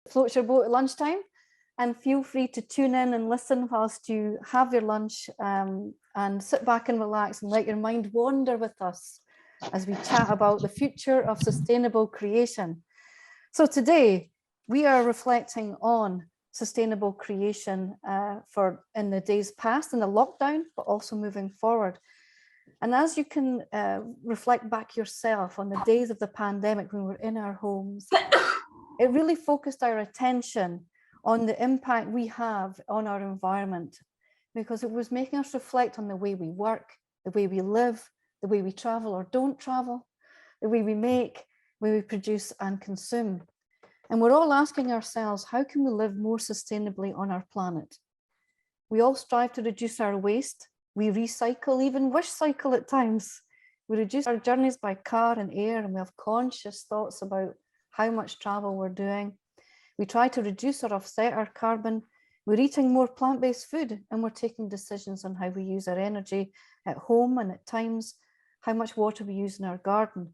Float your boat at lunchtime, and feel free to tune in and listen whilst you have your lunch, and sit back and relax and let your mind wander with us as we chat about the future of sustainable creation. So today we are reflecting on sustainable creation in the days past in the lockdown, but also moving forward. And as you can reflect back yourself on the days of the pandemic when we were in our homes, it really focused our attention on the impact we have on our environment, because it was making us reflect on the way we work, the way we live, the way we travel or don't travel, the way we make, the way we produce and consume. And we're all asking ourselves, how can we live more sustainably on our planet? We all strive to reduce our waste. We recycle, even wish cycle at times. We reduce our journeys by car and air, and we have conscious thoughts about how much travel we're doing. We try to reduce or offset our carbon. We're eating more plant-based food, and we're taking decisions on how we use our energy at home, and at times how much water we use in our garden.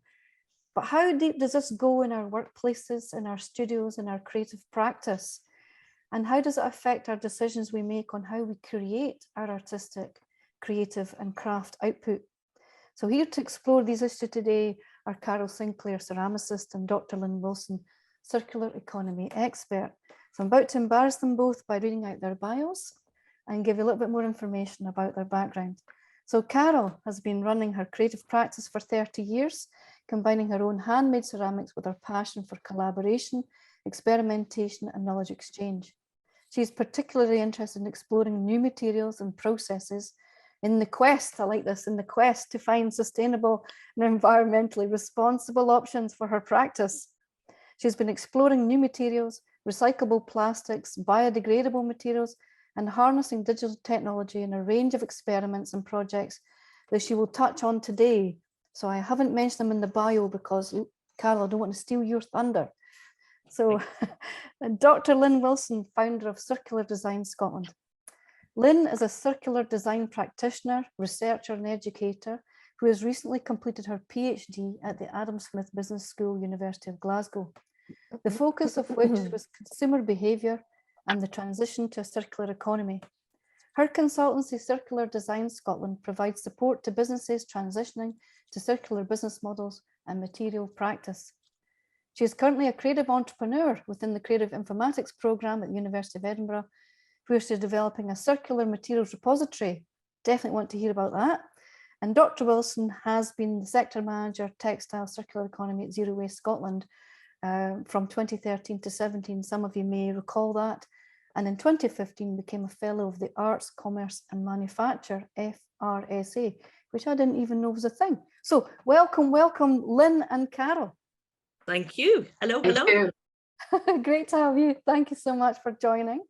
But how deep does this go in our workplaces, in our studios, in our creative practice? And how does it affect our decisions we make on how we create our artistic, creative and craft output? So here to explore these issues today are Carol Sinclair, ceramicist, and Dr. Lynn Wilson, circular economy expert. So I'm about to embarrass them both by reading out their bios and give you a little bit more information about their background. So Carol has been running her creative practice for 30 years, combining her own handmade ceramics with her passion for collaboration, experimentation and knowledge exchange. She's particularly interested in exploring new materials and processes in the quest, I like this, in the quest to find sustainable and environmentally responsible options for her practice. She's been exploring new materials, recyclable plastics, biodegradable materials, and harnessing digital technology in a range of experiments and projects that she will touch on today. So I haven't mentioned them in the bio because, Carol, I don't want to steal your thunder. So Dr. Lynn Wilson, founder of Circular Design Scotland. Lynn is a circular design practitioner, researcher and educator who has recently completed her PhD at the Adam Smith Business School, University of Glasgow. The focus of which was consumer behaviour and the transition to a circular economy. Her consultancy, Circular Design Scotland, provides support to businesses transitioning to circular business models and material practice. She is currently a creative entrepreneur within the Creative Informatics programme at the University of Edinburgh, where she's developing a circular materials repository. Definitely want to hear about that. And Dr. Wilson has been the sector manager, textile circular economy at Zero Waste Scotland from 2013 to 17. Some of you may recall that. And in 2015 became a fellow of the Arts, Commerce and Manufacture, FRSA, which I didn't even know was a thing. So welcome, Lynn and Carol. Thank you. Hello, hello. Great to have you. Thank you so much for joining.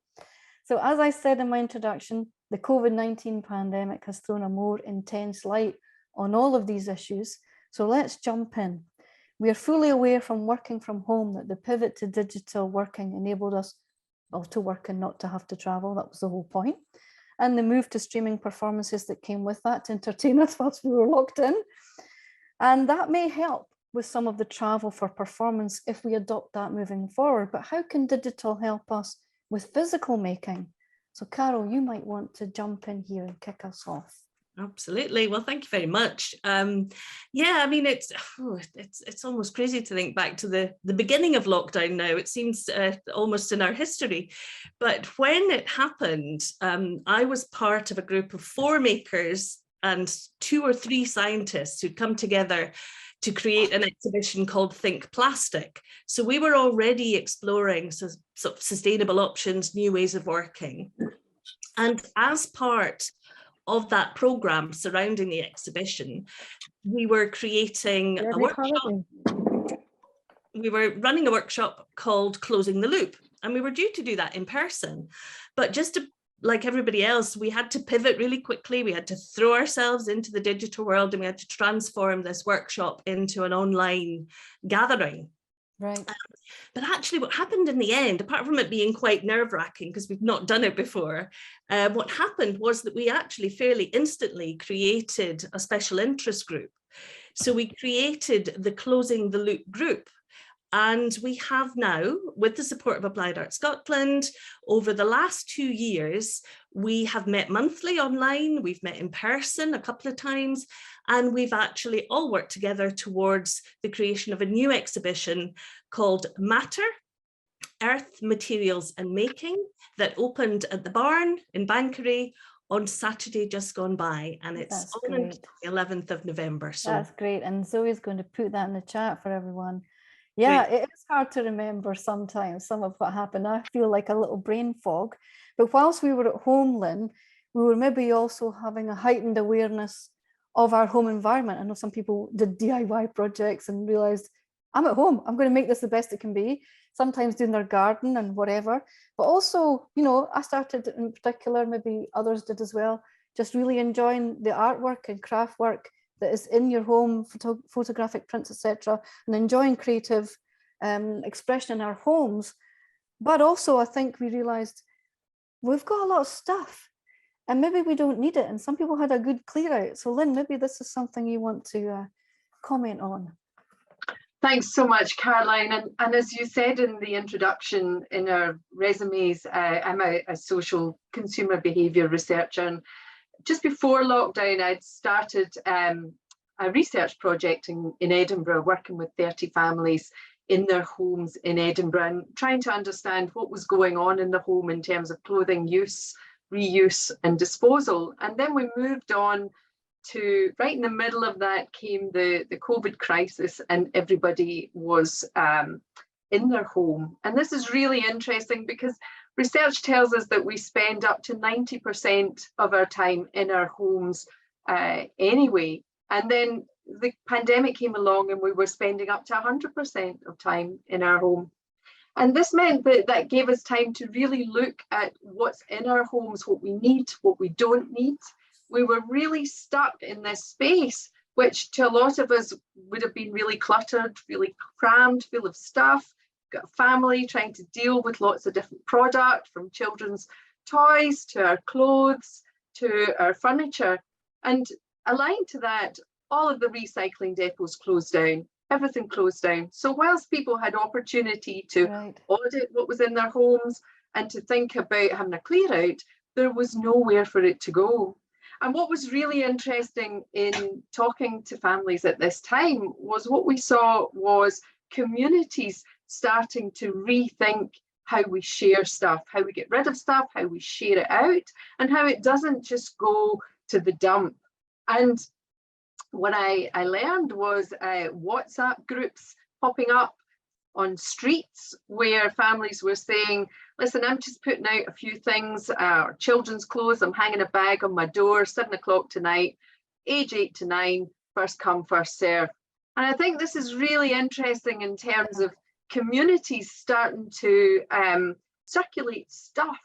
So as I said in my introduction, the COVID-19 pandemic has thrown a more intense light on all of these issues. So let's jump in. We are fully aware from working from home that the pivot to digital working enabled us all to work and not to have to travel. That was the whole point. And the move to streaming performances that came with that to entertain us whilst we were locked in. And that may help with some of the travel for performance if we adopt that moving forward. But how can digital help us with physical making? So Carol, you might want to jump in here and kick us off. Absolutely. Well, thank you very much. Yeah, I mean, it's almost crazy to think back to the beginning of lockdown now. It seems almost in our history. But when it happened, I was part of a group of 4 makers and 2 or 3 scientists who'd come together to create an exhibition called Think Plastic. So we were already exploring sort of sustainable options, new ways of working. And as part of that program surrounding the exhibition, we were creating a workshop. We were running a workshop called Closing the Loop, and we were due to do that in person. But just to, like everybody else, we had to pivot really quickly. We had to throw ourselves into the digital world, and we had to transform this workshop into an online gathering. Right. But actually what happened in the end, apart from it being quite nerve-wracking because we've not done it before, what happened was that we actually fairly instantly created a special interest group So we created the Closing the Loop group. And we have now, with the support of Applied Art Scotland, over the last 2 years, we have met monthly online, we've met in person a couple of times, and we've actually all worked together towards the creation of a new exhibition called Matter, Earth, Materials and Making, that opened at the Barn in Banchory on Saturday just gone by, and it's on until the 11th of November. So that's great, and Zoe's going to put that in the chat for everyone. Yeah, great. It is hard to remember sometimes some of what happened. I feel like a little brain fog, but whilst we were at home, Lynn, we were maybe also having a heightened awareness of our home environment. I know some people did DIY projects and realized, I'm at home, I'm going to make this the best it can be, sometimes doing their garden and whatever. But also, you know, I started in particular, maybe others did as well, just really enjoying the artwork and craft work that is in your home, photographic prints, etc., and enjoying creative expression in our homes. But also, I think we realized we've got a lot of stuff and maybe we don't need it. And some people had a good clear out. So Lynn, maybe this is something you want to comment on. Thanks so much, Caroline. And as you said in the introduction in our resumes, I'm a social consumer behaviour researcher. And just before lockdown, I'd started a research project in Edinburgh, working with 30 families in their homes in Edinburgh, and trying to understand what was going on in the home in terms of clothing use, reuse and disposal. And then we moved on to, right in the middle of that came the COVID crisis, and everybody was in their home. And this is really interesting because research tells us that we spend up to 90% of our time in our homes anyway. And then the pandemic came along and we were spending up to 100% of time in our home. And this meant that that gave us time to really look at what's in our homes, what we need, what we don't need. We were really stuck in this space, which to a lot of us would have been really cluttered, really crammed, full of stuff. Got a family trying to deal with lots of different product, from children's toys to our clothes to our furniture. And aligned to that, all of the recycling depots closed down, everything closed down. So whilst people had opportunity to audit what was in their homes and to think about having a clear out, there was nowhere for it to go. And what was really interesting in talking to families at this time was what we saw was communities starting to rethink how we share stuff, how we get rid of stuff, how we share it out, and how it doesn't just go to the dump. And what I learned was WhatsApp groups popping up on streets where families were saying, listen, I'm just putting out a few things, children's clothes, I'm hanging a bag on my door, 7 o'clock tonight, age 8 to 9, first come, first serve. And I think this is really interesting in terms of communities starting to circulate stuff,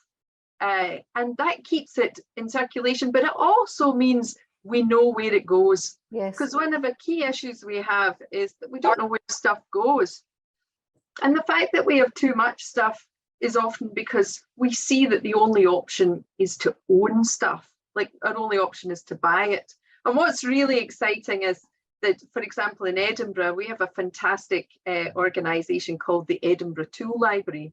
and that keeps it in circulation, but it also means we know where it goes. Yes. Because one of the key issues we have is that we don't know where stuff goes. And the fact that we have too much stuff is often because we see that the only option is to own stuff. Like our only option is to buy it. And what's really exciting is that, for example, in Edinburgh, we have a fantastic organisation called the Edinburgh Tool Library.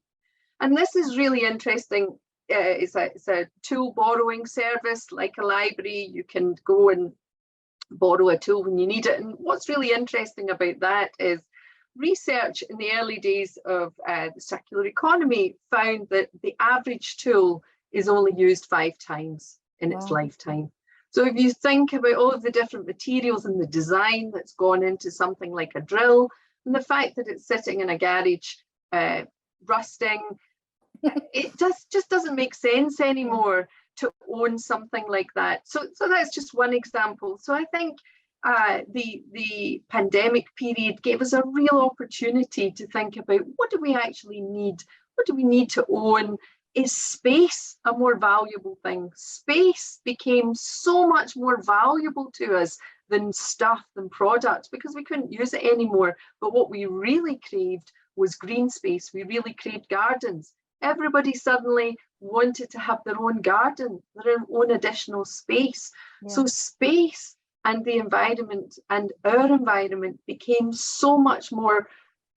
And this is really interesting. It's a tool borrowing service, like a library. You can go and borrow a tool when you need it. And what's really interesting about that is research in the early days of the circular economy found that the average tool is only used 5 times in its lifetime. So if you think about all of the different materials and the design that's gone into something like a drill, and the fact that it's sitting in a garage rusting, it just doesn't make sense anymore to own something like that. So that's just one example. So I think the pandemic period gave us a real opportunity to think about, what do we actually need? What do we need to own? Is space a more valuable thing? Space became so much more valuable to us than stuff, than products, because we couldn't use it anymore. But what we really craved was green space. We really craved gardens. Everybody suddenly wanted to have their own garden, their own additional space. Yeah. So space and the environment and our environment became so much more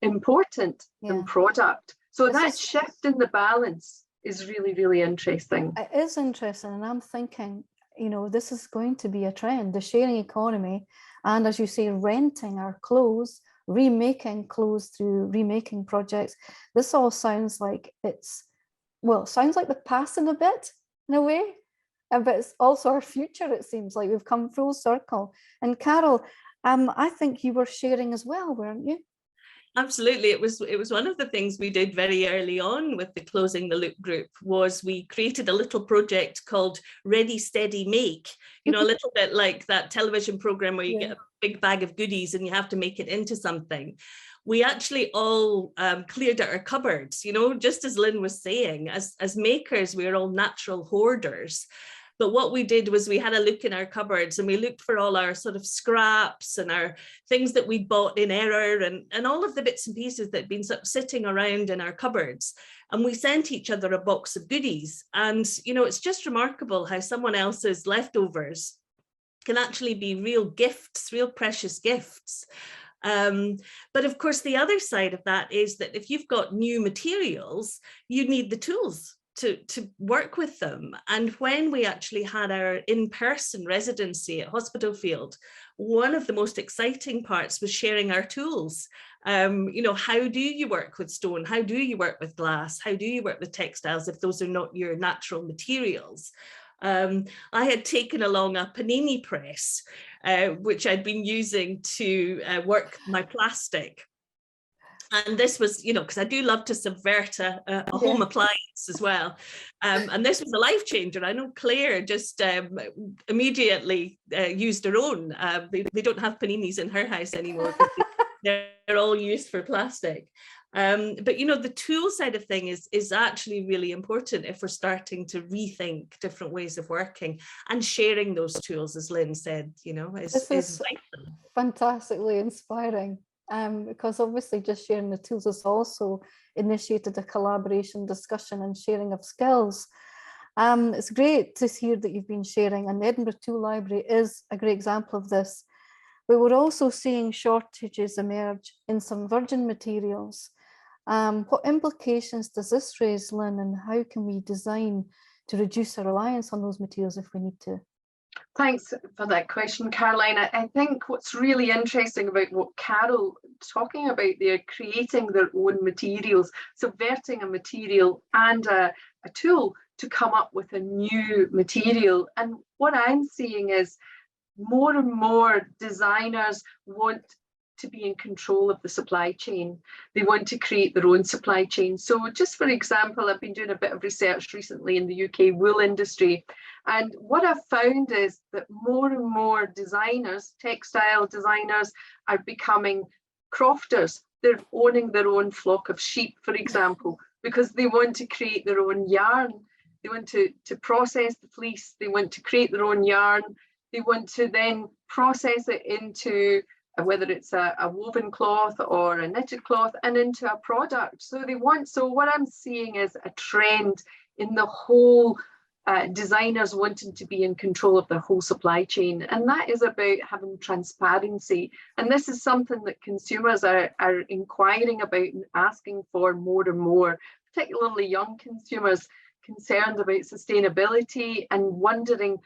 important than product. So that shift in the balance is really, really interesting. It is interesting, and I'm thinking, you know, this is going to be a trend, the sharing economy, and as you say, renting our clothes, remaking clothes through remaking projects. This all sounds like it's, well, it sounds like the past in a bit, in a way, but it's also our future. It seems like we've come full circle. And Carol, I think you were sharing as well, weren't you? Absolutely. It was one of the things we did very early on with the Closing the Loop group, was we created a little project called Ready, Steady, Make, you know, a little bit like that television program where you get a big bag of goodies and you have to make it into something. We actually all cleared out our cupboards, you know, just as Lynn was saying, as makers, we're all natural hoarders. But what we did was we had a look in our cupboards and we looked for all our sort of scraps and our things that we bought in error and all of the bits and pieces that had been sort of sitting around in our cupboards. And we sent each other a box of goodies. And, you know, it's just remarkable how someone else's leftovers can actually be real gifts, real precious gifts. But of course, the other side of that is that if you've got new materials, you need the tools to work with them. And when we actually had our in-person residency at Hospital Field, one of the most exciting parts was sharing our tools. You know, how do you work with stone? How do you work with glass? How do you work with textiles if those are not your natural materials? I had taken along a panini press, which I'd been using to work my plastic. And this was, you know, because I do love to subvert a home appliance as well. And this was a life changer. I know Claire just immediately used her own. They don't have paninis in her house anymore. They're all used for plastic. But, you know, the tool side of thing is actually really important if we're starting to rethink different ways of working, and sharing those tools, as Lynn said, you know, is vital. Fantastically inspiring. Because obviously just sharing the tools has also initiated a collaboration, discussion and sharing of skills. It's great to hear that you've been sharing, and the Edinburgh Tool Library is a great example of this. But we're also seeing shortages emerge in some virgin materials. What implications does this raise, Lynn, and how can we design to reduce our reliance on those materials if we need to? Thanks for that question, Caroline. I think what's really interesting about what Carol talking about there, creating their own materials, subverting a material and a tool to come up with a new material. And what I'm seeing is more and more designers want to be in control of the supply chain. They want to create their own supply chain. So just for example, I've been doing a bit of research recently in the UK wool industry. And what I've found is that more and more designers, textile designers, are becoming crofters. They're owning their own flock of sheep, for example, because they want to create their own yarn. They want to process the fleece. They want to create their own yarn. They want to then process it into whether it's a woven cloth or a knitted cloth, and into a product. So what I'm seeing is a trend in the whole designers wanting to be in control of their whole supply chain. And that is about having transparency. And this is something that consumers are inquiring about and asking for more and more, particularly young consumers concerned about sustainability and wondering,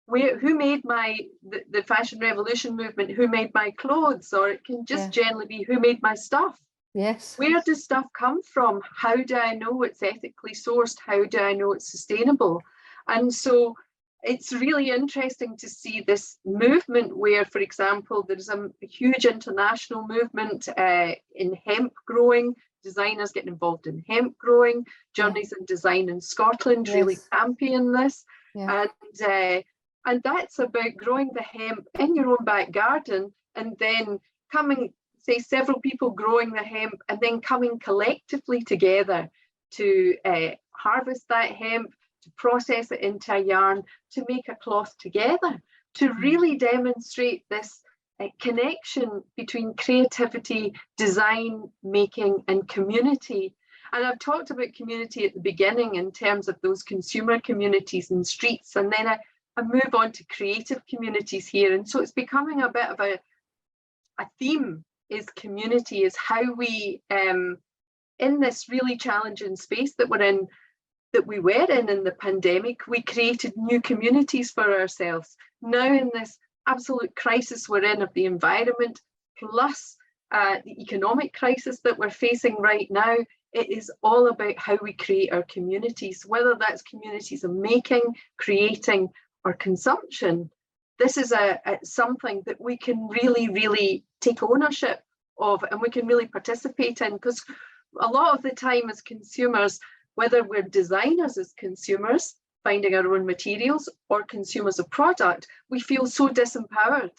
who made the fashion revolution movement, who made my clothes, or it can just generally be who made my stuff. Yes. Where does stuff come from? How do I know it's ethically sourced? How do I know it's sustainable? And so it's really interesting to see this movement where, for example, there's a huge international movement in hemp growing, designers getting involved in hemp growing, Journeys in Design in Scotland really champion this. And that's about growing the hemp in your own back garden, and then coming, say, several people growing the hemp and then coming collectively together to harvest that hemp, to process it into a yarn, to make a cloth together, to really demonstrate this connection between creativity, design, making, and community. And I've talked about community at the beginning in terms of those consumer communities and streets, and then move on to creative communities here. And so it's becoming a bit of a theme, is community, is how we, in this really challenging space that we were in the pandemic, we created new communities for ourselves. Now in this absolute crisis we're in of the environment, plus the economic crisis that we're facing right now, it is all about how we create our communities, whether that's communities of making, creating, or consumption. This is something that we can really, really take ownership of, and we can really participate in, because a lot of the time as consumers, whether we're designers as consumers, finding our own materials, or consumers of product, we feel so disempowered.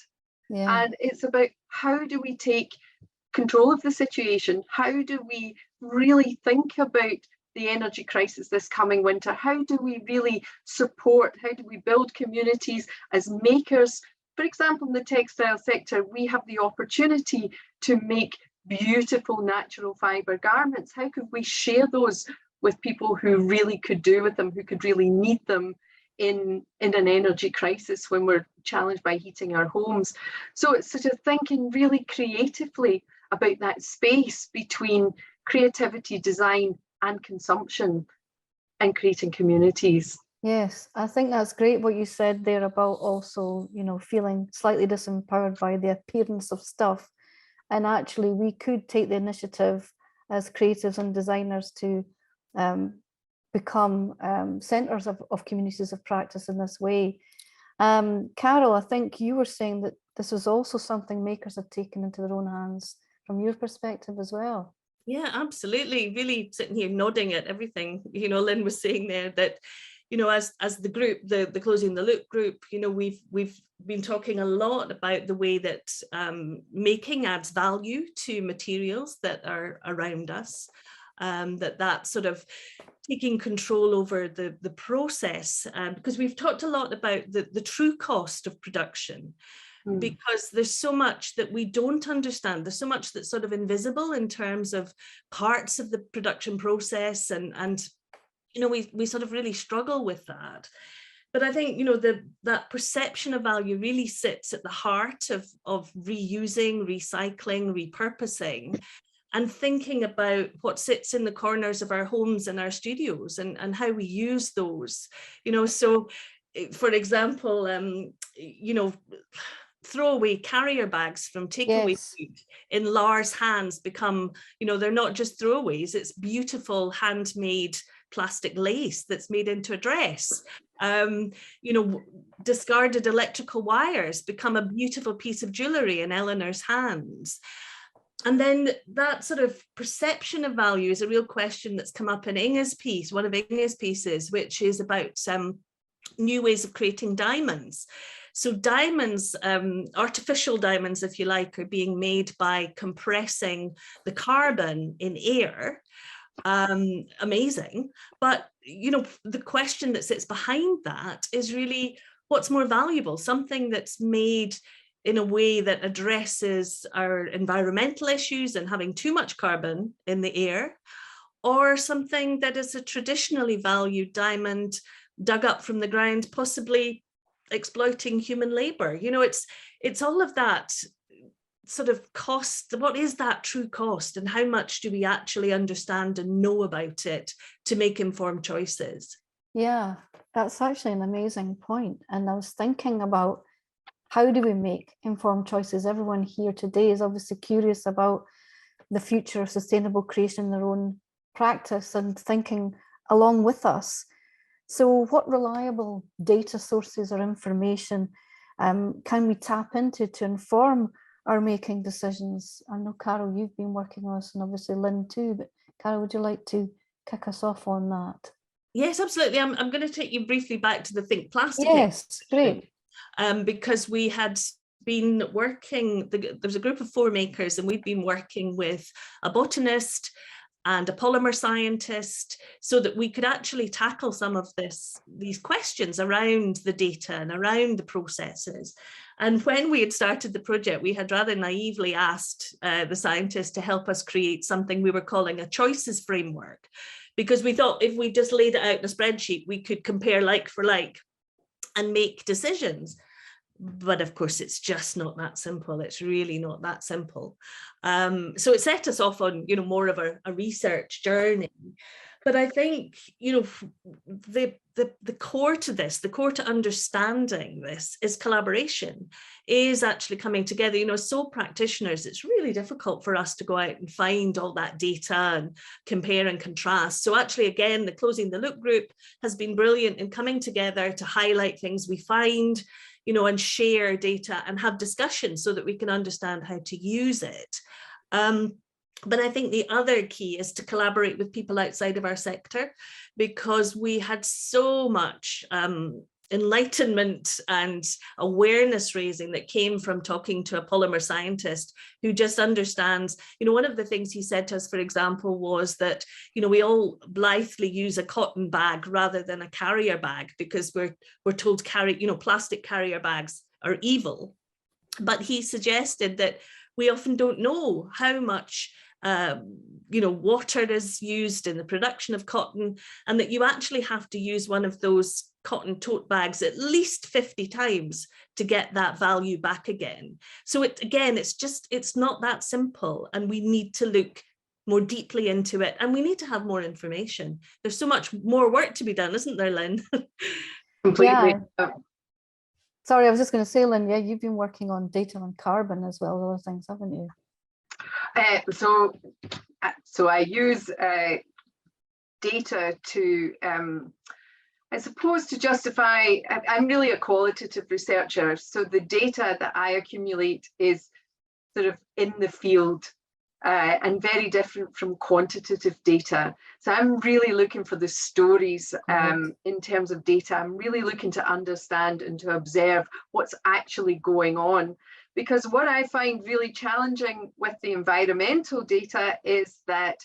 Yeah. And it's about, how do we take control of the situation? How do we really think about the energy crisis this coming winter? How do we really support, how do we build communities as makers? For example, in the textile sector, we have the opportunity to make beautiful natural fibre garments. How could we share those with people who really could do with them, who could really need them in an energy crisis when we're challenged by heating our homes? So it's sort of thinking really creatively about that space between creativity, design, and consumption, and creating communities. Yes, I think that's great what you said there about also, you know, feeling slightly disempowered by the appearance of stuff. And actually we could take the initiative as creatives and designers to become centres of communities of practice in this way. Carol, I think you were saying that this was also something makers have taken into their own hands from your perspective as well. Yeah, absolutely. Really sitting here nodding at everything, you know, Lynn was saying there, that, you know, as the group, the Closing the Loop group, you know, we've been talking a lot about the way that making adds value to materials that are around us, that sort of taking control over the process, because we've talked a lot about the true cost of production. Because there's so much that we don't understand. There's so much that's sort of invisible in terms of parts of the production process, and you know, we sort of really struggle with that. But I think, you know, that perception of value really sits at the heart of reusing, recycling, repurposing, and thinking about what sits in the corners of our homes and our studios, and how we use those. You know, so for example, you know, throwaway carrier bags from takeaway food in Lars' hands become, you know, they're not just throwaways, it's beautiful handmade plastic lace that's made into a dress. You know, discarded electrical wires become a beautiful piece of jewellery in Eleanor's hands. And then that sort of perception of value is a real question that's come up in Inge's piece, one of Inge's pieces, which is about new ways of creating diamonds. So diamonds, artificial diamonds, if you like, are being made by compressing the carbon in air. Amazing. But, you know, the question that sits behind that is really, what's more valuable? Something that's made in a way that addresses our environmental issues and having too much carbon in the air, or something that is a traditionally valued diamond dug up from the ground, possibly exploiting human labor. You know, it's all of that sort of cost. What is that true cost, and how much do we actually understand and know about it to make informed choices? Yeah, that's actually an amazing point. And I was thinking about, how do we make informed choices? Everyone here today is obviously curious about the future of sustainable creation in their own practice and thinking along with us. So what reliable data sources or information can we tap into to inform our making decisions? I know, Carol, you've been working on this, and obviously Lynn too, but Carol, would you like to kick us off on that? Yes, absolutely. I'm going to take you briefly back to the Think Plastic. Yes, great. Because we had been working, there's a group of 4 makers, and we've been working with a botanist and a polymer scientist, so that we could actually tackle some of these questions around the data and around the processes. And when we had started the project, we had rather naively asked the scientists to help us create something we were calling a choices framework, because we thought if we just laid it out in a spreadsheet, we could compare like for like and make decisions. But of course, it's just not that simple. It's really not that simple. So it set us off on, more of a research journey. But I think, the core to this, the core to understanding this is collaboration, is actually coming together. As sole practitioners, it's really difficult for us to go out and find all that data and compare and contrast. So actually, again, the Closing the Loop group has been brilliant in coming together to highlight things we find, and share data and have discussions so that we can understand how to use it. But I think the other key is to collaborate with people outside of our sector, because we had so much enlightenment and awareness raising that came from talking to a polymer scientist who just understands, one of the things he said to us, for example, was that, we all blithely use a cotton bag rather than a carrier bag, because we're told plastic carrier bags are evil. But he suggested that we often don't know how much water is used in the production of cotton, and that you actually have to use one of those cotton tote bags at least 50 times to get that value back again. So it's not that simple, and we need to look more deeply into it, and we need to have more information. There's so much more work to be done, isn't there, Lynn? Completely. Yeah. Sorry, I was just going to say, Lynn, yeah, you've been working on data on carbon as well as other things, haven't you? So I use data to, I suppose, to justify. I'm really a qualitative researcher, so the data that I accumulate is sort of in the field and very different from quantitative data. So I'm really looking for the stories in terms of data. I'm really looking to understand and to observe what's actually going on. Because what I find really challenging with the environmental data is that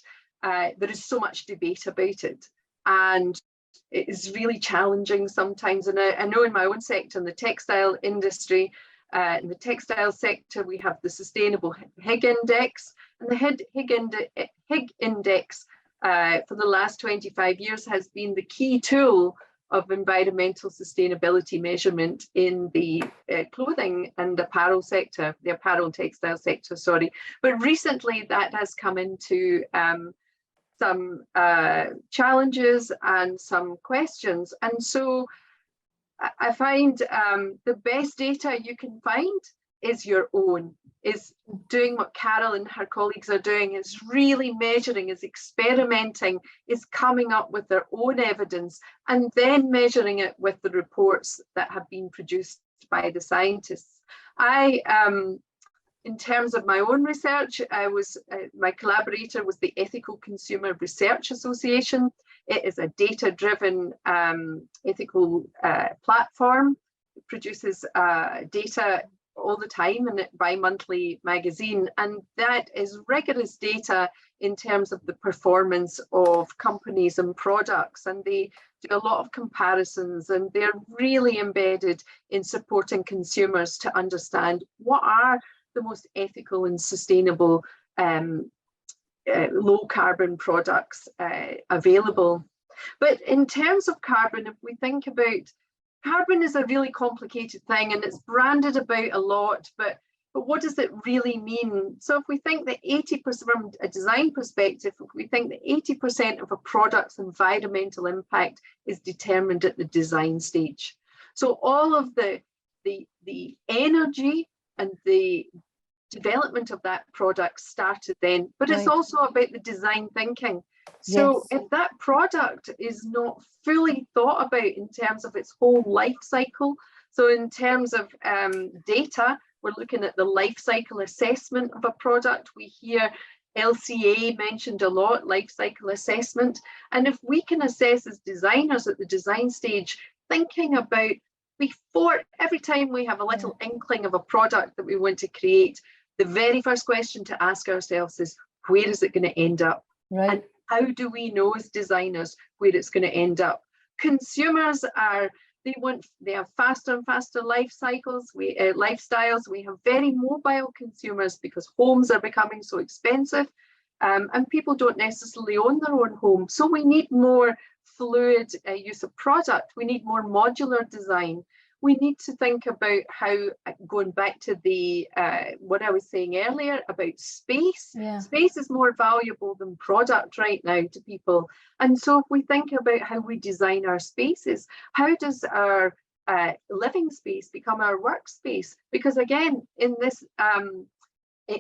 there is so much debate about it. And it is really challenging sometimes. And I know in my own sector, in the textile industry, in the textile sector, we have the Sustainable Higg Index. And the Higg Index for the last 25 years has been the key tool of environmental sustainability measurement in the clothing and apparel sector, the apparel and textile sector, sorry. But recently that has come into some challenges and some questions. And so I find the best data you can find is your own, is doing what Carol and her colleagues are doing, is really measuring, is experimenting, is coming up with their own evidence, and then measuring it with the reports that have been produced by the scientists. In terms of my own research, my collaborator was the Ethical Consumer Research Association. It is a data-driven ethical platform. It produces data all the time in a bi-monthly magazine, and that is rigorous data in terms of the performance of companies and products, and they do a lot of comparisons, and they're really embedded in supporting consumers to understand what are the most ethical and sustainable low carbon products available. But in terms of carbon, if we think about carbon, is a really complicated thing, and it's branded about a lot, but what does it really mean? So if we think that 80%, from a design perspective, if we think that 80% of a product's environmental impact is determined at the design stage. So all of the energy and the development of that product started then, but it's also about the design thinking. So if that product is not fully thought about in terms of its whole life cycle, so in terms of data, we're looking at the life cycle assessment of a product. We hear LCA mentioned a lot, life cycle assessment. And if we can assess as designers at the design stage, thinking about before, every time we have a little inkling of a product that we want to create, the very first question to ask ourselves is, where is it going to end up? Right. And how do we know as designers where it's going to end up? Consumers they have faster and faster life cycles, lifestyles. We have very mobile consumers because homes are becoming so expensive, and people don't necessarily own their own home. So we need more fluid use of product. We need more modular design. we need to think about how, going back to the what I was saying earlier about space. Yeah. Space is more valuable than product right now to people. And so if we think about how we design our spaces, how does our living space become our workspace? Because again, in this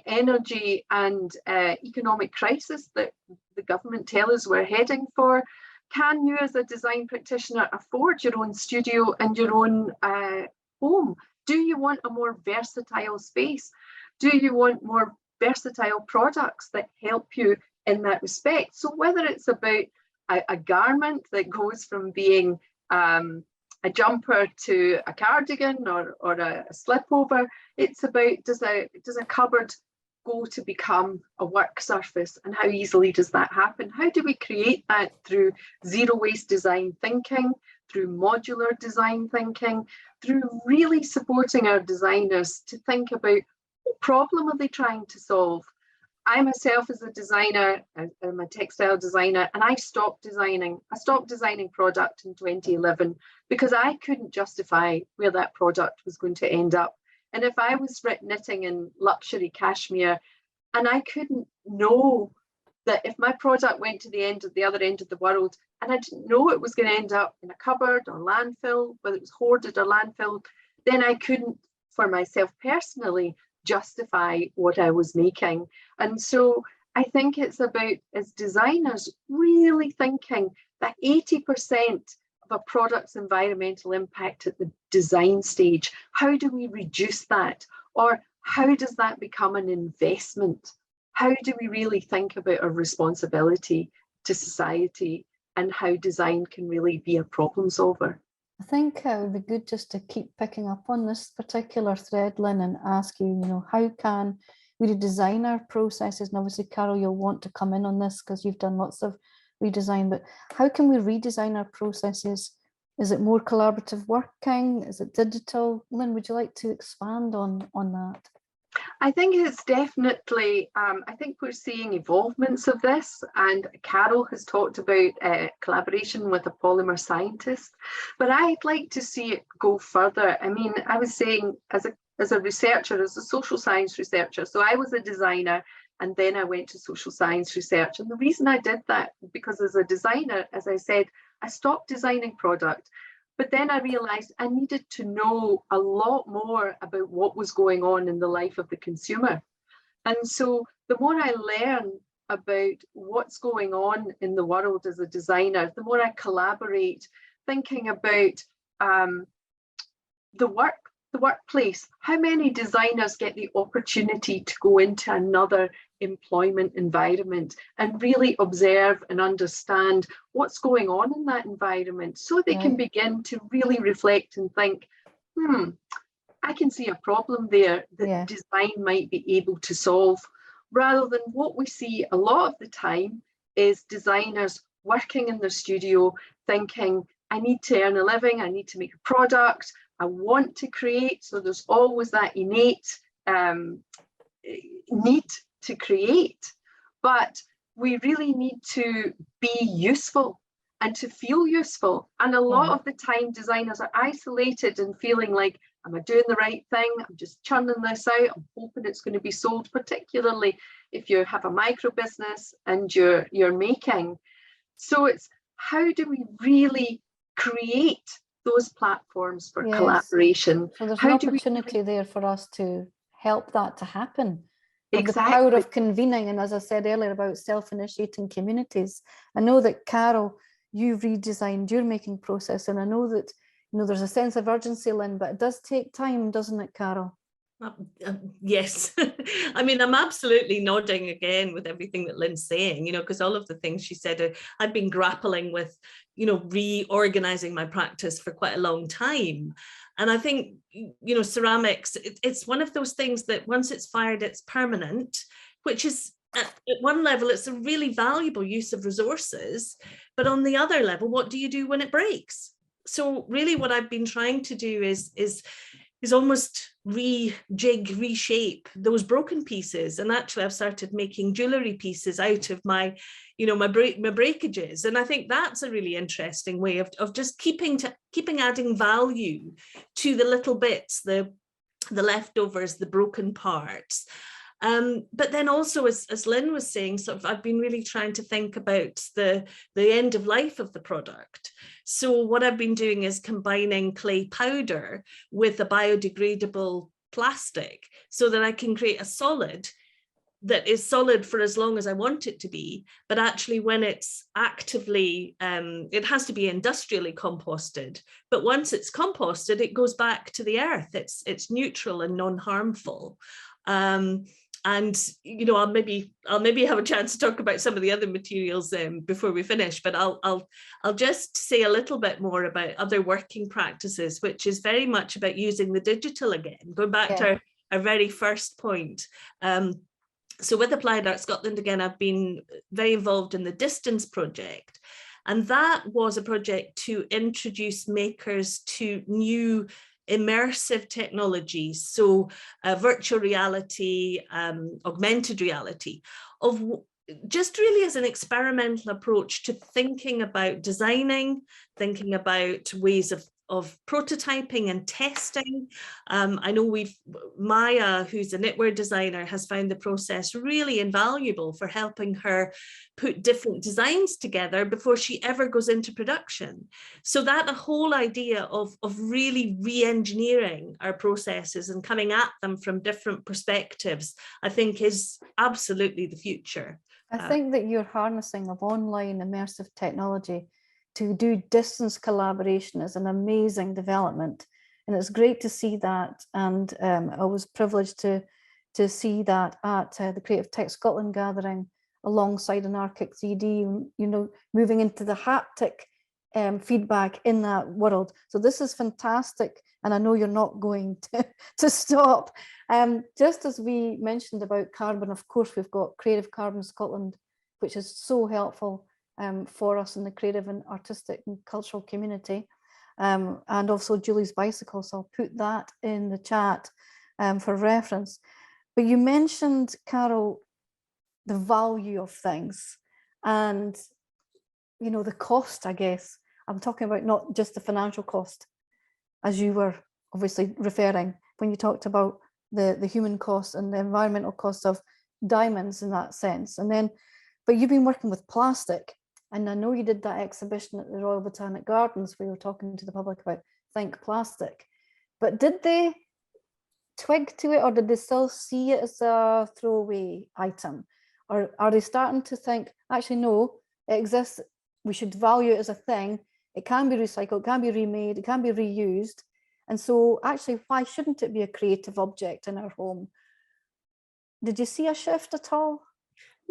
energy and economic crisis that the government tell us we're heading for, can you as a design practitioner afford your own studio and your own home? Do you want a more versatile space? Do you want more versatile products that help you in that respect? So whether it's about a garment that goes from being a jumper to a cardigan or a slipover, it's about, does a cupboard go to become a work surface, and how easily does that happen? How do we create that? Through zero waste design thinking, through modular design thinking, through really supporting our designers to think about what problem are they trying to solve. I myself as a designer, I'm a textile designer, and I stopped designing product in 2011 because I couldn't justify where that product was going to end up. And if I was knitting in luxury cashmere and I couldn't know that if my product went to the other end of the world, and I didn't know it was going to end up in a cupboard or landfill, whether it was hoarded or landfill, then I couldn't, for myself personally, justify what I was making. And so I think it's about, as designers, really thinking that 80% of a product's environmental impact at the design stage, how do we reduce that? Or how does that become an investment? How do we really think about our responsibility to society and how design can really be a problem solver? I think it would be good just to keep picking up on this particular thread, Lynn, and ask you, how can we redesign our processes? And obviously, Carol, you'll want to come in on this because you've done lots of redesign, but how can we redesign our processes? Is it more collaborative working? Is it digital? Lynn, would you like to expand on that? I think it's definitely, I think we're seeing evolvements of this, and Carol has talked about collaboration with a polymer scientist, but I'd like to see it go further. I mean, I was saying as a researcher, as a social science researcher, so I was a designer and then I went to social science research. And the reason I did that, because as a designer, as I said, I stopped designing product. But then I realized I needed to know a lot more about what was going on in the life of the consumer. And so the more I learn about what's going on in the world as a designer, the more I collaborate, thinking about the workplace. How many designers get the opportunity to go into another employment environment and really observe and understand what's going on in that environment, so they can begin to really reflect and think, I can see a problem there that design might be able to solve, rather than what we see a lot of the time is designers working in their studio thinking, I need to earn a living, I need to make a product, I want to create. So there's always that innate need to create, but we really need to be useful and to feel useful. And a lot of the time designers are isolated and feeling like, am I doing the right thing? I'm just churning this out, I'm hoping it's going to be sold, particularly if you have a micro business and you're making. So it's, how do we really create those platforms for collaboration? So there's an opportunity there for us to help that to happen. Exactly. The power of convening, and as I said earlier about self-initiating communities. I know that, Carol, you've redesigned your making process, and I know that there's a sense of urgency, Lynn, but it does take time, doesn't it, Carol? Yes. I mean, I'm absolutely nodding again with everything that Lynn's saying, because all of the things she said, I've been grappling with, reorganizing my practice for quite a long time. And I think, ceramics, it's one of those things that once it's fired, it's permanent, which is at one level, it's a really valuable use of resources. But on the other level, what do you do when it breaks? So really what I've been trying to do is is almost rejig, reshape those broken pieces. And actually I've started making jewellery pieces out of my, my breakages. And I think that's a really interesting way of just keeping adding value to the little bits, the leftovers, the broken parts. But then also, as Lynn was saying, sort of, I've been really trying to think about the end of life of the product. So what I've been doing is combining clay powder with a biodegradable plastic so that I can create a solid that is solid for as long as I want it to be, but actually when it's actively, it has to be industrially composted, but once it's composted, it goes back to the earth. It's neutral and non-harmful. And I'll maybe have a chance to talk about some of the other materials before we finish, but I'll just say a little bit more about other working practices, which is very much about using the digital again, going back to our very first point. So with Applied Art Scotland, again, I've been very involved in the Distance project. And that was a project to introduce makers to new immersive technologies, so virtual reality, augmented reality, of just really as an experimental approach to thinking about designing, thinking about ways of prototyping and testing. I know Maya, who's a knitwear designer, has found the process really invaluable for helping her put different designs together before she ever goes into production. So that whole idea of really re-engineering our processes and coming at them from different perspectives, I think is absolutely the future. I think that your harnessing of online immersive technology to do distance collaboration is an amazing development, and it's great to see that. And I was privileged to see that at the Creative Tech Scotland gathering alongside an Archic 3D, moving into the haptic feedback in that world. So this is fantastic, and I know you're not going to stop. Just as we mentioned about carbon, of course, we've got Creative Carbon Scotland, which is so helpful for us in the creative and artistic and cultural community, and also Julie's bicycle. So I'll put that in the chat for reference. But you mentioned, Carol, the value of things and, the cost, I guess. I'm talking about not just the financial cost, as you were obviously referring when you talked about the human cost and the environmental cost of diamonds in that sense. And then, but you've been working with plastic. And I know you did that exhibition at the Royal Botanic Gardens where you were talking to the public about Think Plastic. But did they twig to it, or did they still see it as a throwaway item? Or are they starting to think, actually, no, it exists, we should value it as a thing, it can be recycled, it can be remade, it can be reused. And so actually, why shouldn't it be a creative object in our home? Did you see a shift at all?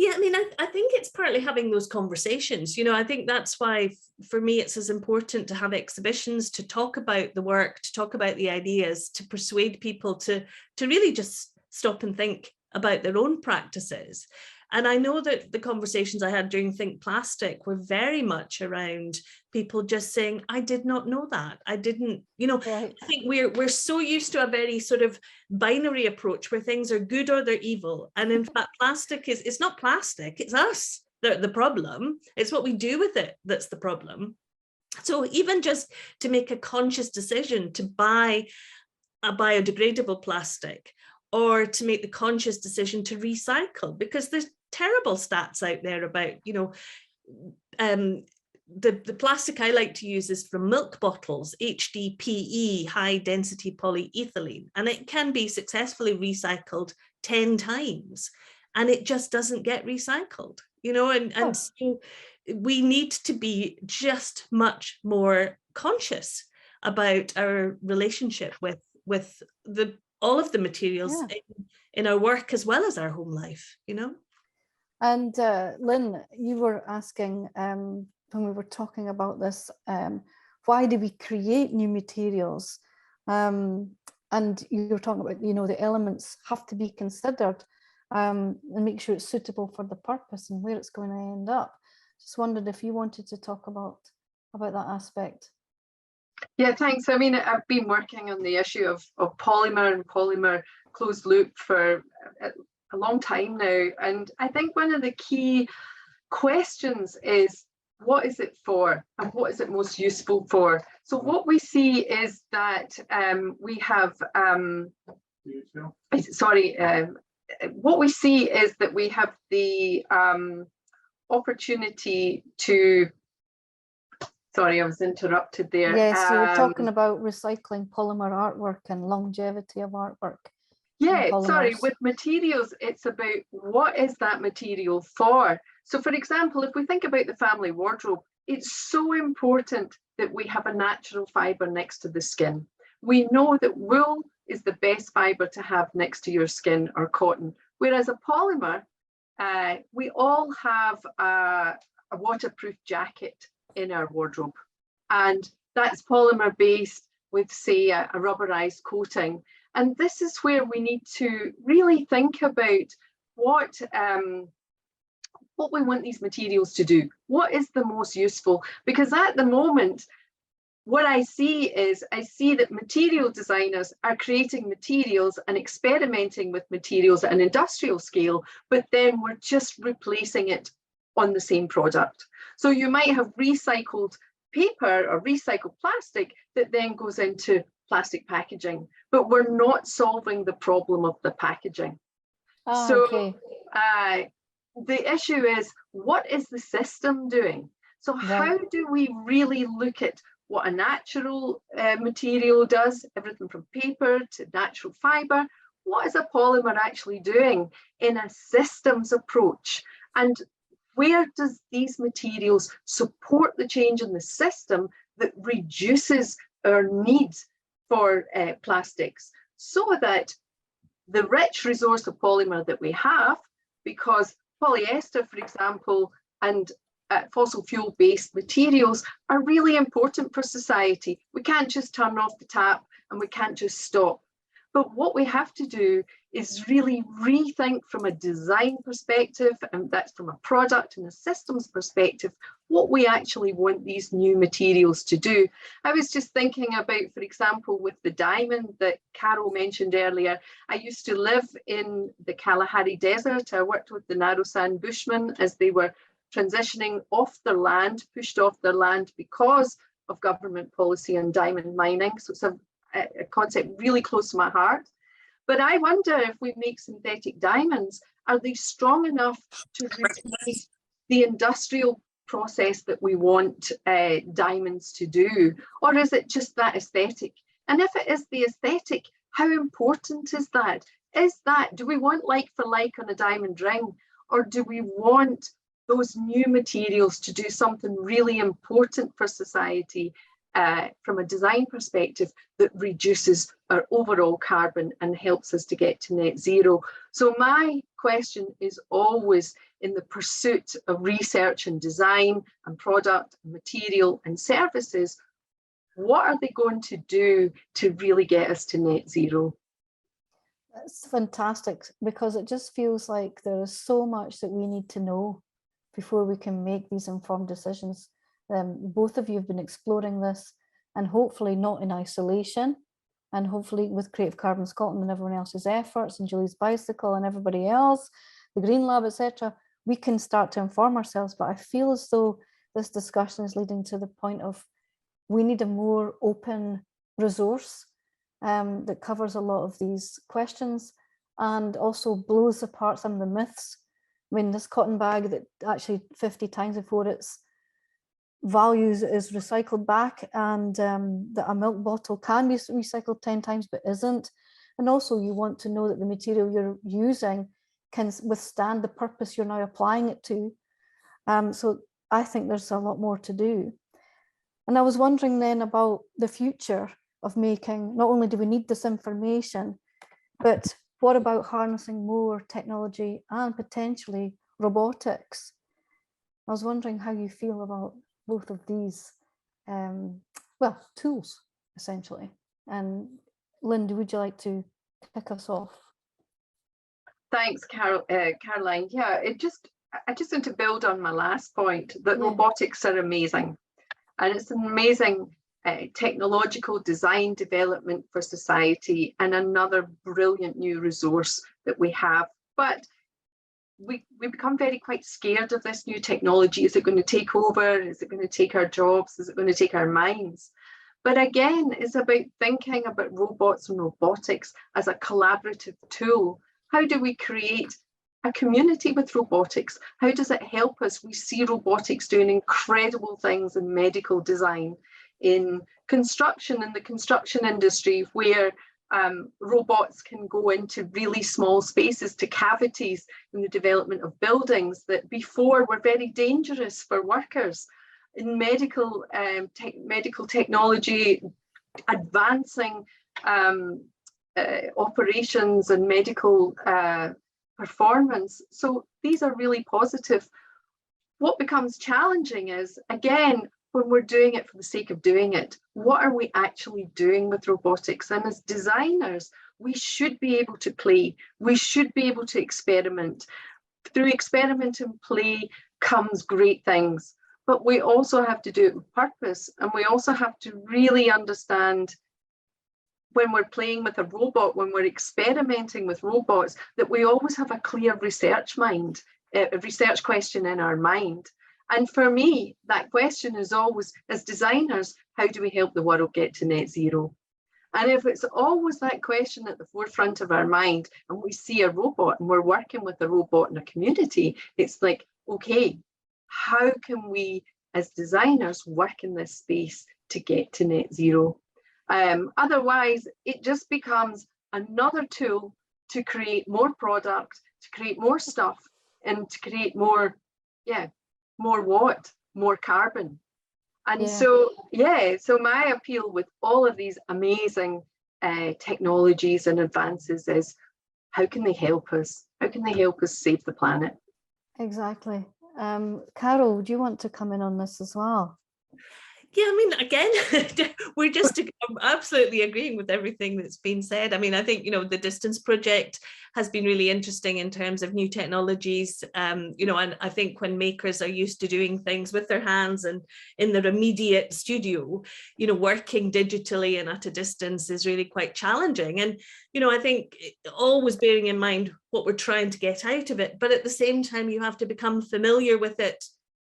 Yeah, I mean, I think it's partly having those conversations. I think that's why, for me, it's as important to have exhibitions, to talk about the work, to talk about the ideas, to persuade people to really just stop and think about their own practices. And I know that the conversations I had during Think Plastic were very much around people just saying, I did not know that. I didn't, Right. I think we're so used to a very sort of binary approach where things are good or they're evil. And in fact, plastic it's not plastic, it's us, the problem. It's what we do with it that's the problem. So even just to make a conscious decision to buy a biodegradable plastic, or to make the conscious decision to recycle, because there's terrible stats out there about, the plastic I like to use is from milk bottles, HDPE, high density polyethylene, and it can be successfully recycled 10 times and it just doesn't get recycled, and so we need to be just much more conscious about our relationship with all of the materials in our work as well as our home life, And Lynn, you were asking when we were talking about this, why do we create new materials? And you were talking about, the elements have to be considered and make sure it's suitable for the purpose and where it's going to end up. Just wondered if you wanted to talk about that aspect. Yeah, thanks. I mean, I've been working on the issue of polymer and polymer closed loop for a long time now. And I think one of the key questions is, what is it for and what is it most useful for? So what we see is that we have, what we see is that we have the opportunity to, sorry, I was interrupted there. Yes, you were talking about recycling polymer artwork and longevity of artwork. Yeah, sorry, with materials, it's about what is that material for? So for example, if we think about the family wardrobe, it's so important that we have a natural fibre next to the skin. We know that wool is the best fibre to have next to your skin, or cotton, whereas a polymer, we all have a waterproof jacket in our wardrobe, and that's polymer based with, say, a rubberized coating. And this is where we need to really think about what we want these materials to do. What is the most useful? Because at the moment, what I see is, I see that material designers are creating materials and experimenting with materials at an industrial scale, but then we're just replacing it on the same product. So you might have recycled paper or recycled plastic that then goes into plastic packaging, but we're not solving the problem of the packaging. The issue is, what is the system doing? So how do we really look at what a natural material does, everything from paper to natural fibre? What is a polymer actually doing in a systems approach? And where does these materials support the change in the system that reduces our needs for plastics, so that the rich resource of polymer that we have, because polyester, for example, and fossil fuel based materials are really important for society. We can't just turn off the tap and we can't just stop. But what we have to do is really rethink from a design perspective, and that's from a product and a systems perspective, what we actually want these new materials to do. I was just thinking about, for example, with the diamond that Carol mentioned earlier. I used to live in the Kalahari Desert. I worked with the Narrowsand Bushmen as they were transitioning off their land, pushed off their land because of government policy on diamond mining. So it's a concept really close to my heart. But I wonder, if we make synthetic diamonds, are they strong enough to replace the industrial process that we want diamonds to do? Or is it just that aesthetic? And if it is the aesthetic, how important is that? Do we want like for like on a diamond ring? Or do we want those new materials to do something really important for society from a design perspective that reduces our overall carbon and helps us to get to net zero? So my question is always, in the pursuit of research and design and product and material and services, what are they going to do to really get us to net zero? That's fantastic, because it just feels like there is so much that we need to know before we can make these informed decisions. Both of you have been exploring this, and hopefully not in isolation, and hopefully with Creative Carbon Scotland and everyone else's efforts, and Julie's Bicycle and everybody else, the Green Lab, etc., we can start to inform ourselves. But I feel as though this discussion is leading to the point of, we need a more open resource that covers a lot of these questions and also blows apart some of the myths. I mean, this cotton bag that actually 50 times before its values is recycled back, and that a milk bottle can be recycled 10 times but isn't. And also you want to know that the material you're using can withstand the purpose you're now applying it to. So I think there's a lot more to do. And I was wondering then about the future of making. Not only do we need this information, but what about harnessing more technology and potentially robotics? I was wondering how you feel about both of these, tools, essentially. And Linda, would you like to kick us off? Thanks, Caroline. Yeah, I just want to build on my last point, that robotics are amazing. And it's amazing technological design development for society, and another brilliant new resource that we have. But we become quite scared of this new technology. Is it going to take over? Is it going to take our jobs? Is it going to take our minds? But again, it's about thinking about robots and robotics as a collaborative tool. How do we create a community with robotics? How does it help us? We see robotics doing incredible things in medical design, in construction, in the construction industry, where robots can go into really small spaces, to cavities in the development of buildings that before were very dangerous for workers. In medical technology, advancing operations and medical performance. So these are really positive. What becomes challenging is, again, when we're doing it for the sake of doing it, what are we actually doing with robotics? And as designers, we should be able to play. We should be able to experiment. Through experiment and play comes great things. But we also have to do it with purpose. And we also have to really understand, when we're playing with a robot, when we're experimenting with robots, that we always have a clear research question in our mind. And for me, that question is always, as designers, how do we help the world get to net zero? And if it's always that question at the forefront of our mind, and we see a robot and we're working with a robot in a community, it's like, okay, how can we as designers work in this space to get to net zero? Otherwise, it just becomes another tool to create more product, to create more stuff, and to create more, more carbon. And so my appeal with all of these amazing technologies and advances is, how can they help us? How can they help us save the planet? Exactly. Carol, do you want to come in on this as well? Yeah, I mean, again, I'm absolutely agreeing with everything that's been said. I mean, I think, the Distance Project has been really interesting in terms of new technologies, and I think when makers are used to doing things with their hands and in their immediate studio, working digitally and at a distance is really quite challenging. And, I think always bearing in mind what we're trying to get out of it, but at the same time, you have to become familiar with it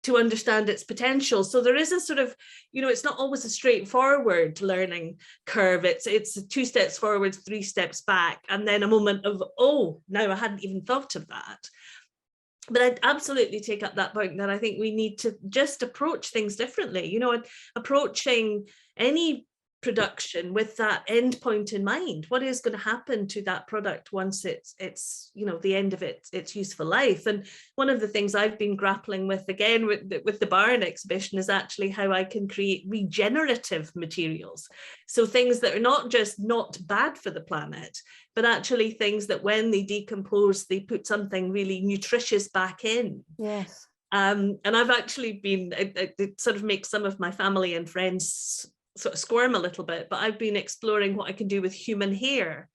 to understand its potential. So there is a sort of, it's not always a straightforward learning curve. It's 2 steps forward, 3 steps back, and then a moment of, oh, now I hadn't even thought of that. But I'd absolutely take up that point that I think we need to just approach things differently, approaching any production with that end point in mind. What is going to happen to that product once it's the end of its useful life? And one of the things I've been grappling with, again, with the Barn exhibition, is actually how I can create regenerative materials. So things that are not just not bad for the planet, but actually things that when they decompose, they put something really nutritious back in. Yes. And I've actually been, it sort of makes some of my family and friends sort of squirm a little bit, but I've been exploring what I can do with human hair,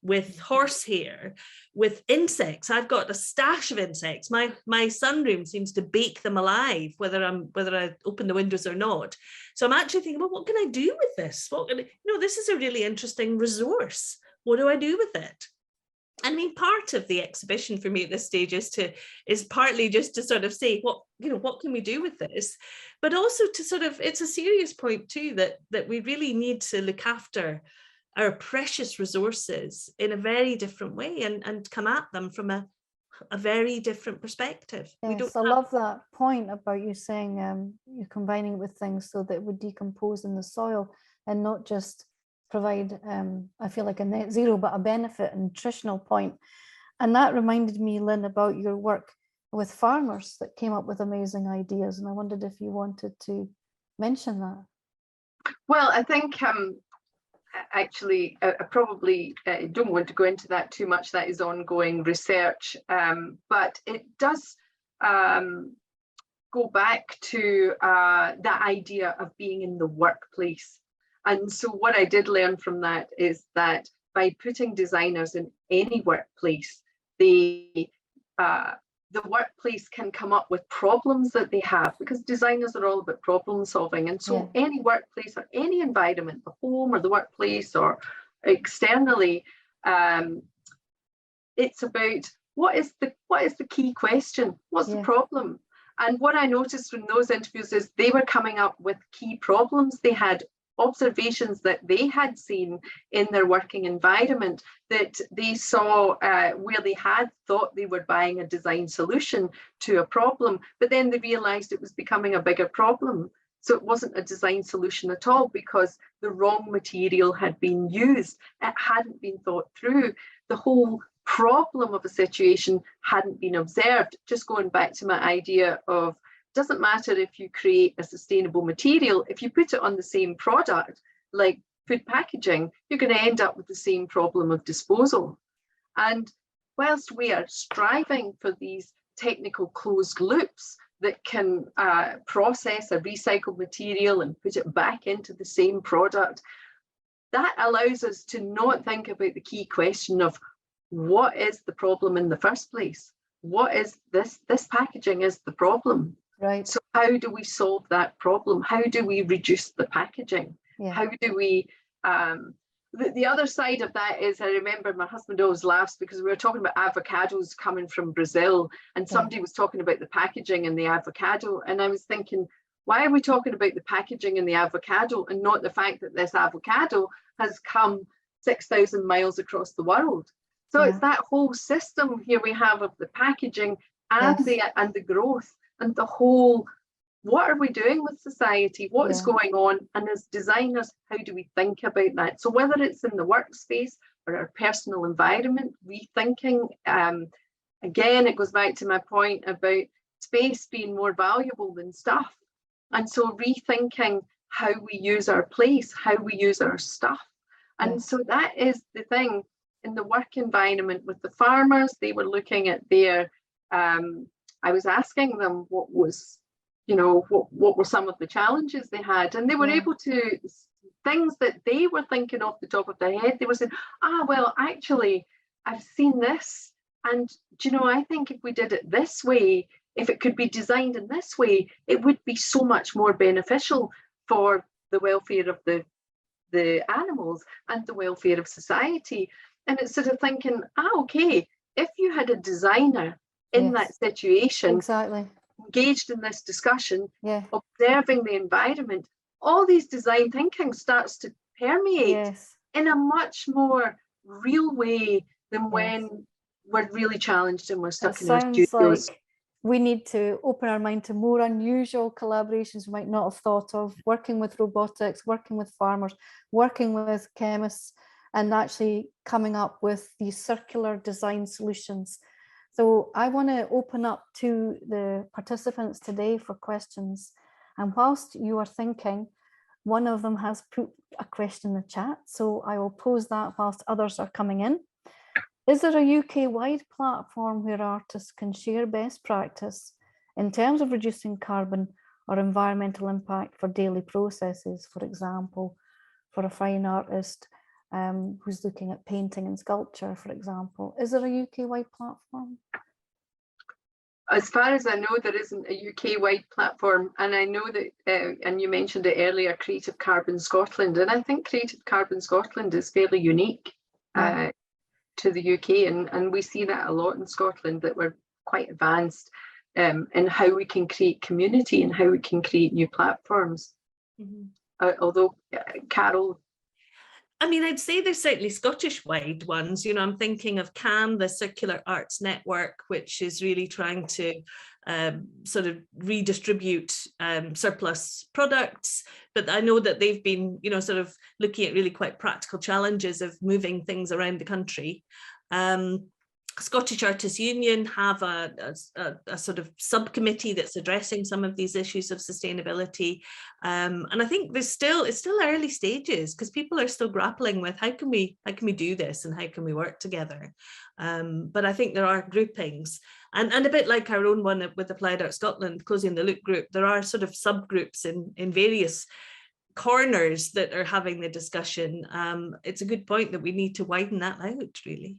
with horse hair, with insects. I've got a stash of insects. My sunroom seems to bake them alive, whether I open the windows or not. So I'm actually thinking, well, what can I do with this? This is a really interesting resource. What do I do with it? I mean, part of the exhibition for me at this stage is partly just to sort of say, what can we do with this? But also to sort of, it's a serious point too, that we really need to look after our precious resources in a very different way and come at them from a very different perspective. Yes, I love that point about you saying you're combining it with things so that it would decompose in the soil and not just provide, I feel like a net zero, but a benefit, a nutritional point. And that reminded me, Lynn, about your work with farmers that came up with amazing ideas. And I wondered if you wanted to mention that. Well, I think actually, I probably don't want to go into that too much. That is ongoing research, but it does go back to the idea of being in the workplace. And so what I did learn from that is that by putting designers in any workplace, they the workplace can come up with problems that they have, because designers are all about problem solving. And so any workplace or any environment, the home or the workplace or externally, it's about what is the key question? What's the problem? And what I noticed from those interviews is they were coming up with key problems. They had observations that they had seen in their working environment, that they saw where they had thought they were buying a design solution to a problem, but then they realized it was becoming a bigger problem. So it wasn't a design solution at all, because the wrong material had been used. It hadn't been thought through. The whole problem of a situation hadn't been observed. Just going back to my idea of, doesn't matter if you create a sustainable material, if you put it on the same product, like food packaging, you're going to end up with the same problem of disposal. And whilst we are striving for these technical closed loops that can process a recycled material and put it back into the same product, that allows us to not think about the key question of what is the problem in the first place? What is this packaging is the problem. Right. So how do we solve that problem? How do we reduce the packaging? How do we, the other side of that is, I remember my husband always laughs because we were talking about avocados coming from Brazil, and somebody was talking about the packaging in the avocado. And I was thinking, why are we talking about the packaging in the avocado and not the fact that this avocado has come 6,000 miles across the world? So it's that whole system here we have of the packaging and the growth and the whole, what are we doing with society? What is going on? And as designers, how do we think about that? So whether it's in the workspace or our personal environment, rethinking, again, it goes back to my point about space being more valuable than stuff. And so rethinking how we use our place, how we use our stuff. And so that is the thing. In the work environment with the farmers, they were looking at their, I was asking them what was, what were some of the challenges they had, and they were able to, things that they were thinking off the top of their head, they were saying, well, actually, I've seen this, and I think if we did it this way, if it could be designed in this way, it would be so much more beneficial for the welfare of the animals and the welfare of society. And it's sort of thinking, okay, if you had a designer in that situation, engaged in this discussion, observing the environment, all these design thinking starts to permeate in a much more real way than when we're really challenged and we're stuck in our studios. Like we need to open our mind to more unusual collaborations we might not have thought of, working with robotics, working with farmers, working with chemists, and actually coming up with these circular design solutions. So I want to open up to the participants today for questions. And whilst you are thinking, one of them has put a question in the chat, so I will pose that whilst others are coming in. Is there a UK-wide platform where artists can share best practice in terms of reducing carbon or environmental impact for daily processes, for example, for a fine artist who's looking at painting and sculpture, for example? Is there a UK-wide platform? As far as I know, there isn't a UK-wide platform, and I know that, and you mentioned it earlier, Creative Carbon Scotland, and I think Creative Carbon Scotland is fairly unique to the UK, and we see that a lot in Scotland, that we're quite advanced in how we can create community and how we can create new platforms. Although, Carol, I mean, I'd say there's certainly Scottish-wide ones. I'm thinking of CAN, the Circular Arts Network, which is really trying to sort of redistribute surplus products. But I know that they've been, sort of looking at really quite practical challenges of moving things around the country. Scottish Artists Union have a sort of subcommittee that's addressing some of these issues of sustainability, and I think it's still early stages because people are still grappling with how can we do this and how can we work together. But I think there are groupings, and a bit like our own one with Applied Art Scotland, Closing the Loop group, there are sort of subgroups in various corners that are having the discussion. It's a good point that we need to widen that out, really.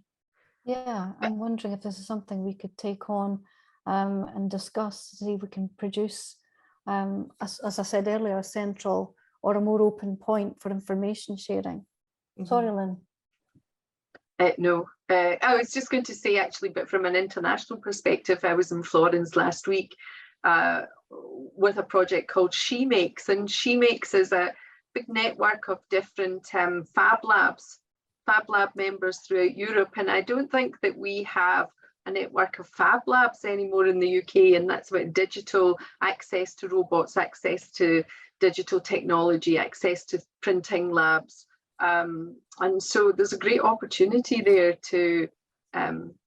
Yeah, I'm wondering if this is something we could take on and discuss, see if we can produce, as I said earlier, a central or a more open point for information sharing. Sorry, Lynn. No, I was just going to say, actually, but from an international perspective, I was in Florence last week with a project called She Makes, and She Makes is a big network of different Fab Lab members throughout Europe, and I don't think that we have a network of Fab Labs anymore in the UK, and that's about digital access to robots, access to digital technology, access to printing labs. And so there's a great opportunity there to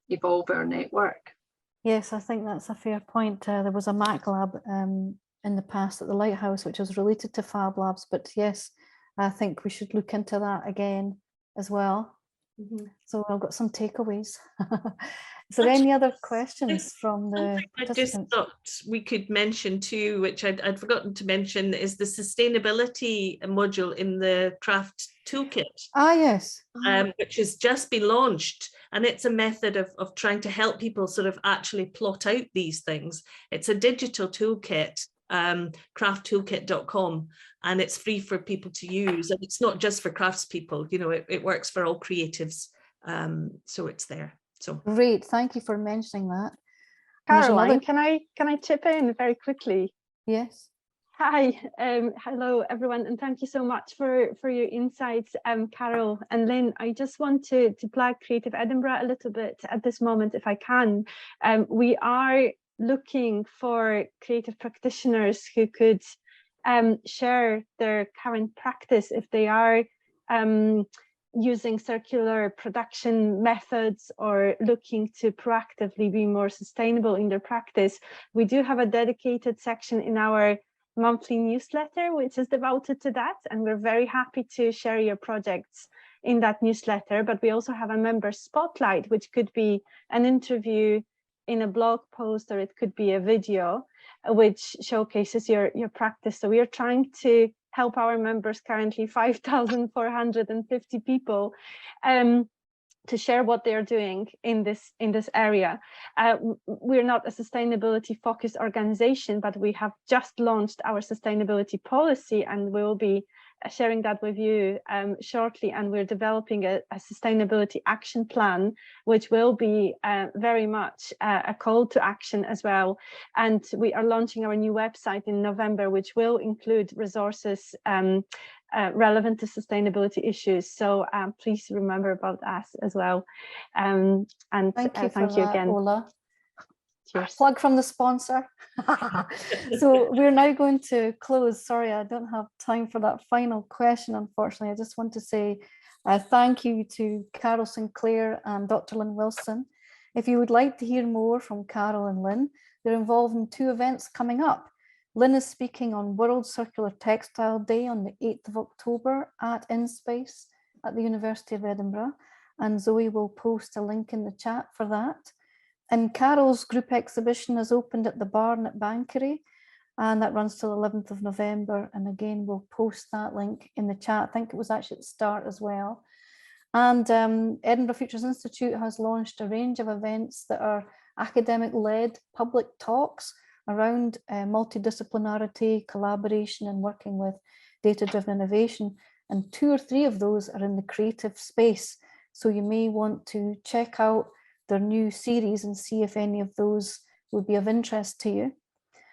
evolve our network. Yes, I think that's a fair point. There was a Mac lab in the past at the Lighthouse, which was related to Fab Labs, but yes, I think we should look into that again as well. So I've got some takeaways. Is there any other questions from the participants? I just thought we could mention too, which I'd forgotten to mention, is the sustainability module in the craft toolkit. Ah, yes. Which has just been launched, and it's a method of trying to help people sort of actually plot out these things. It's a digital toolkit, crafttoolkit.com, and it's free for people to use, and it's not just for craftspeople, you know, it works for all creatives, so it's there. So great, thank you for mentioning that. Caroline, can I chip in very quickly? Yes. Hi, hello everyone, and thank you so much for your insights, Carol and Lynn. I just want to plug Creative Edinburgh a little bit at this moment, if I can. We are looking for creative practitioners who could share their current practice if they are using circular production methods or looking to proactively be more sustainable in their practice. We do have a dedicated section in our monthly newsletter which is devoted to that, and we're very happy to share your projects in that newsletter. But we also have a member spotlight, which could be an interview in a blog post, or it could be a video which showcases your practice. So we are trying to help our members, currently 5,450 people, to share what they are doing in this area. We're not a sustainability focused organization, but we have just launched our sustainability policy, and we will be sharing that with you shortly. And we're developing a sustainability action plan, which will be very much a call to action as well. And we are launching our new website in November, which will include resources relevant to sustainability issues. So please remember about us as well. And thank you again, Ola. Cheers. Plug from the sponsor. So we're now going to close. Sorry, I don't have time for that final question, unfortunately. I just want to say thank you to Carol Sinclair and Dr. Lynn Wilson. If you would like to hear more from Carol and Lynn, they're involved in 2 events coming up. Lynn is speaking on World Circular Textile Day on the 8th of October at InSpace at the University of Edinburgh, and Zoe will post a link in the chat for that. And Carol's group exhibition is opened at the Barn at Bankery, and that runs till 11th of November. And again, we'll post that link in the chat. I think it was actually at the start as well. And Edinburgh Futures Institute has launched a range of events that are academic-led public talks around multidisciplinarity, collaboration, and working with data-driven innovation. And 2 or 3 of those are in the creative space. So you may want to check out their new series and see if any of those would be of interest to you.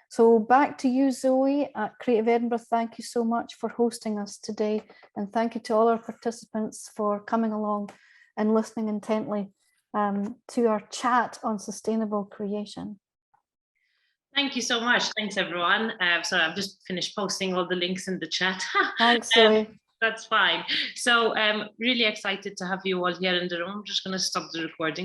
So back to you, Zoe, at Creative Edinburgh. Thank you so much for hosting us today. And thank you to all our participants for coming along and listening intently to our chat on sustainable creation. Thank you so much. Thanks, everyone. So I've just finished posting all the links in the chat. Thanks, Zoe. That's fine. So really excited to have you all here in the room. I'm just going to stop the recording.